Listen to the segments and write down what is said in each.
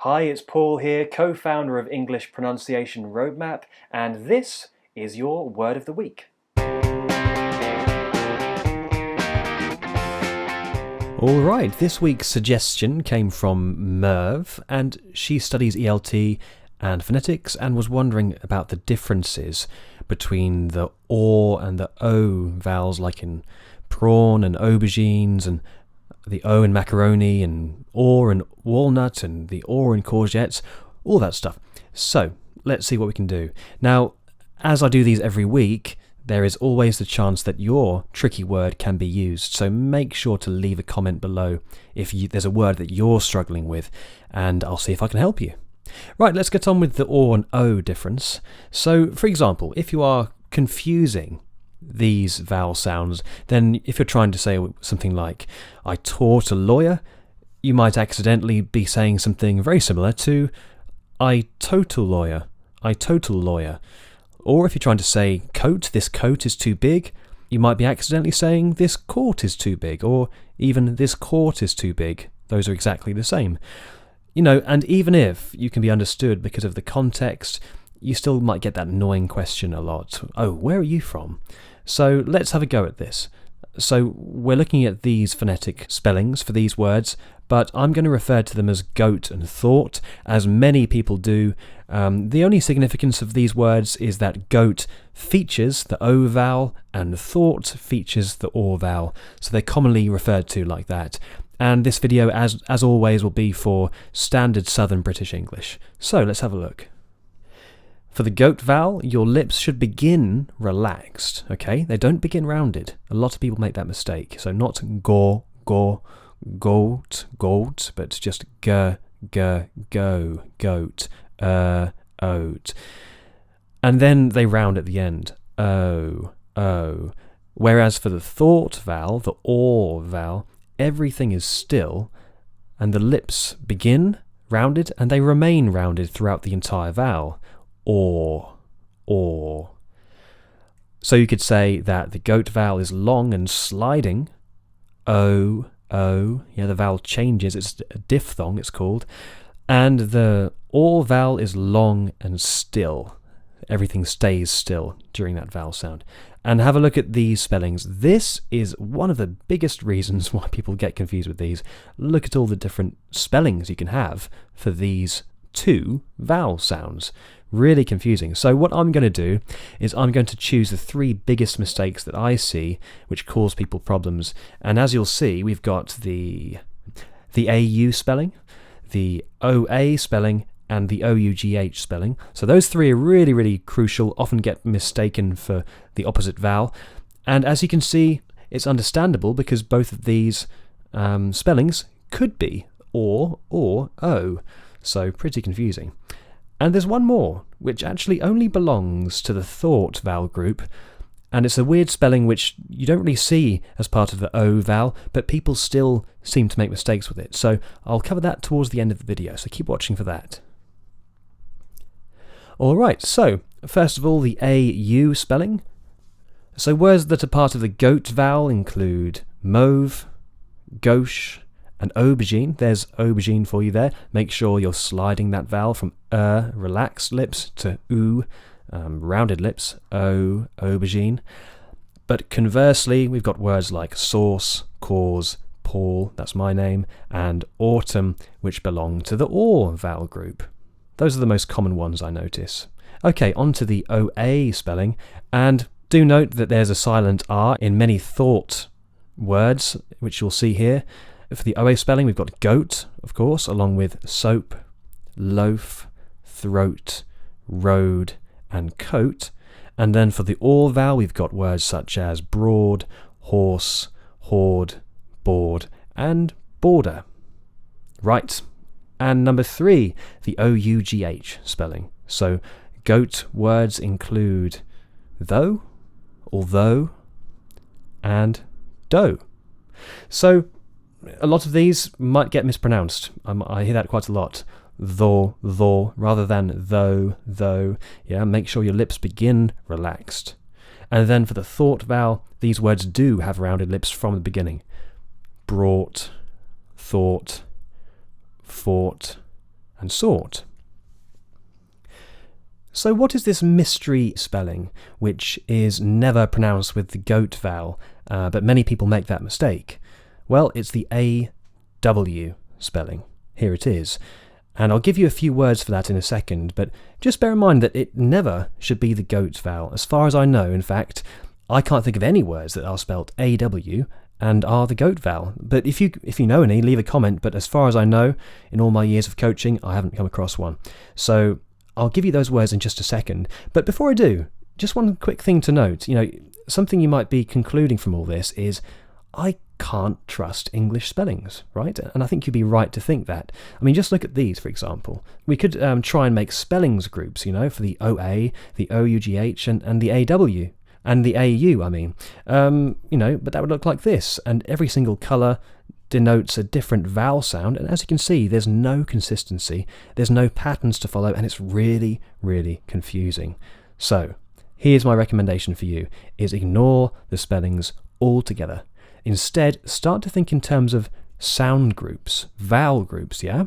Hi, it's Paul here, co-founder of English Pronunciation Roadmap, and this is your Word of the Week. Alright, this week's suggestion came from Merv, and she studies ELT and phonetics and was wondering about the differences between the OR and the O vowels, like in prawn and aubergines, and the O in macaroni, and OR in walnut, and the OR in courgettes, all that stuff. So, let's see what we can do. Now, as I do these every week, there is always the chance that your tricky word can be used, so make sure to leave a comment below if there's a word that you're struggling with, and I'll see if I can help you. Right, let's get on with the OR and O difference. So, for example, if you are confusing these vowel sounds, then if you're trying to say something like, I taught a lawyer, you might accidentally be saying something very similar to, I total lawyer, I total lawyer. Or if you're trying to say coat, this coat is too big, you might be accidentally saying this court is too big, or even this court is too big. Those are exactly the same. You know, and even if you can be understood because of the context, you still might get that annoying question a lot. Oh, where are you from? So let's have a go at this. So we're looking at these phonetic spellings for these words, but I'm going to refer to them as goat and thought, as many people do. The only significance of these words is that goat features the O vowel and thought features the OR vowel, so they're commonly referred to like that. And this video, as always, will be for standard Southern British English. So let's have a look. For the goat vowel, your lips should begin relaxed, okay? They don't begin rounded. A lot of people make that mistake. So not go, goat, but just go, goat, oat. And then they round at the end. O. Whereas for the thought vowel, the OR vowel, everything is still, and the lips begin rounded, and they remain rounded throughout the entire vowel. Or. So you could say that the goat vowel is long and sliding. O. Yeah, the vowel changes. It's a diphthong, it's called. And the OR vowel is long and still. Everything stays still during that vowel sound. And have a look at these spellings. This is one of the biggest reasons why people get confused with these. Look at all the different spellings you can have for these two vowel sounds. Really confusing. So what I'm going to do is I'm going to choose the three biggest mistakes that I see which cause people problems. And as you'll see, we've got the AU spelling, the OA spelling, and the OUGH spelling. So those three are really, really crucial, often get mistaken for the opposite vowel. And as you can see, it's understandable because both of these spellings could be or O. So pretty confusing. And there's one more, which actually only belongs to the thought vowel group, and it's a weird spelling which you don't really see as part of the O vowel, but people still seem to make mistakes with it. So I'll cover that towards the end of the video, so keep watching for that. Alright, so first of all, the AU spelling. So words that are part of the goat vowel include mauve, gauche, and aubergine. There's aubergine for you there. Make sure you're sliding that vowel from relaxed lips, to rounded lips, O, aubergine. But conversely, we've got words like sauce, cause, Paul, that's my name, and autumn, which belong to the OR vowel group. Those are the most common ones I notice. Okay, on to the OA spelling, and do note that there's a silent R in many thought words, which you'll see here. For the OA spelling, we've got goat, of course, along with soap, loaf, throat, road, and coat. And then for the OR vowel, we've got words such as broad, horse, hoard, board, and border. Right. And number 3, the OUGH spelling. So goat words include though, although, and dough. So a lot of these might get mispronounced. I hear that quite a lot. Though, rather than though. Yeah, make sure your lips begin relaxed. And then for the thought vowel, these words do have rounded lips from the beginning. Brought, thought, fought, and sort. So what is this mystery spelling, which is never pronounced with the goat vowel, but many people make that mistake? Well, it's the AW spelling. Here it is. And I'll give you a few words for that in a second, but just bear in mind that it never should be the goat vowel. As far as I know, in fact, I can't think of any words that are spelled AW and are the goat vowel. But if you know any, leave a comment, but as far as I know, in all my years of coaching, I haven't come across one. So I'll give you those words in just a second. But before I do, just one quick thing to note. Something you might be concluding from all this is, I can't trust English spellings, right? And I think you'd be right to think that. I mean, just look at these, for example. We could try and make spellings groups, for the OA, the OUGH, and the AW. And the AU, I mean. But that would look like this. And every single colour denotes a different vowel sound. And as you can see, there's no consistency. There's no patterns to follow. And it's really, really confusing. So here's my recommendation for you, is ignore the spellings altogether. Instead, start to think in terms of sound groups, vowel groups, yeah?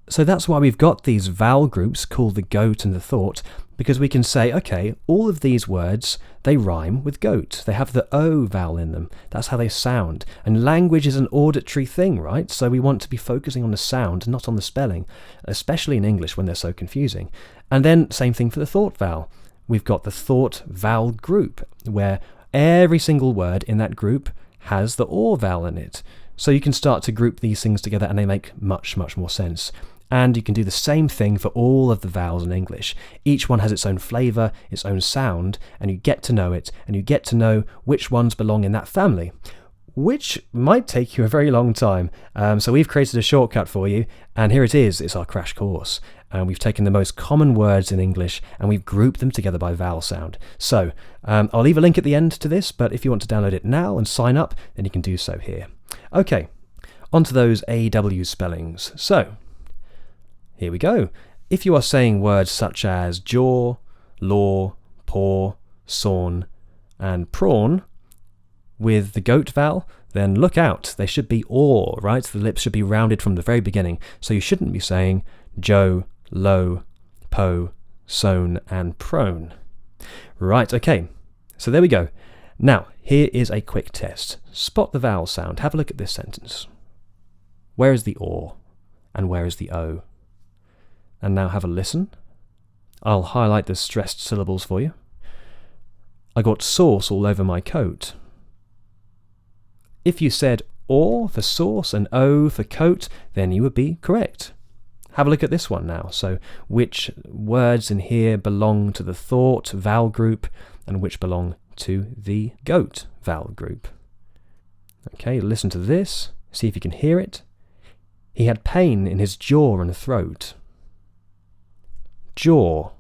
So that's why we've got these vowel groups called the goat and the thought, because we can say, okay, all of these words, they rhyme with goat. They have the O vowel in them. That's how they sound. And language is an auditory thing, right? So we want to be focusing on the sound, not on the spelling, especially in English when they're so confusing. And then same thing for the thought vowel. We've got the thought vowel group, where every single word in that group has the OR vowel in it. So you can start to group these things together and they make much, much more sense. And you can do the same thing for all of the vowels in English. Each one has its own flavour, its own sound, and you get to know it, and you get to know which ones belong in that family, which might take you a very long time. So we've created a shortcut for you, and here it is. It's our crash course. And we've taken the most common words in English and we've grouped them together by vowel sound. So I'll leave a link at the end to this, but if you want to download it now and sign up, then you can do so here. Okay, on to those AW spellings. So here we go. If you are saying words such as jaw, law, paw, sawn, and prawn with the goat vowel, then look out. They should be OR, right? The lips should be rounded from the very beginning. So you shouldn't be saying joe, low, po, sown, and prone. Right, okay. So there we go. Now, here is a quick test. Spot the vowel sound. Have a look at this sentence. Where is the OR? And where is the O? And now have a listen. I'll highlight the stressed syllables for you. I got sauce all over my coat. If you said OR for sauce and O for coat, then you would be correct. Have a look at this one now. So which words in here belong to the thought vowel group and which belong to the goat vowel group? Okay, listen to this. See if you can hear it. He had pain in his jaw and throat. Jaw,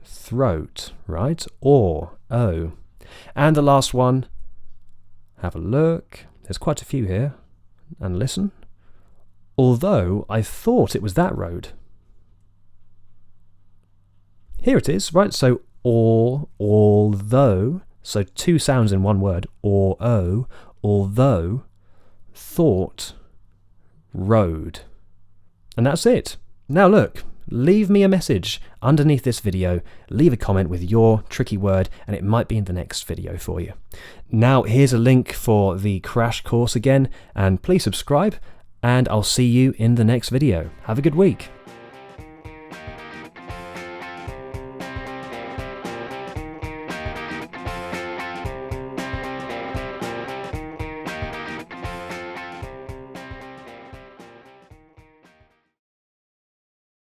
throat, right? Or, O. And the last one. Have a look. There's quite a few here. And listen. Although I thought it was that road. Here it is, right? So or, although, so two sounds in one word, or O, although, thought, road. And that's it. Now look, leave me a message underneath this video, leave a comment with your tricky word, and it might be in the next video for you. Now here's a link for the crash course again, and please subscribe, and I'll see you in the next video. Have a good week.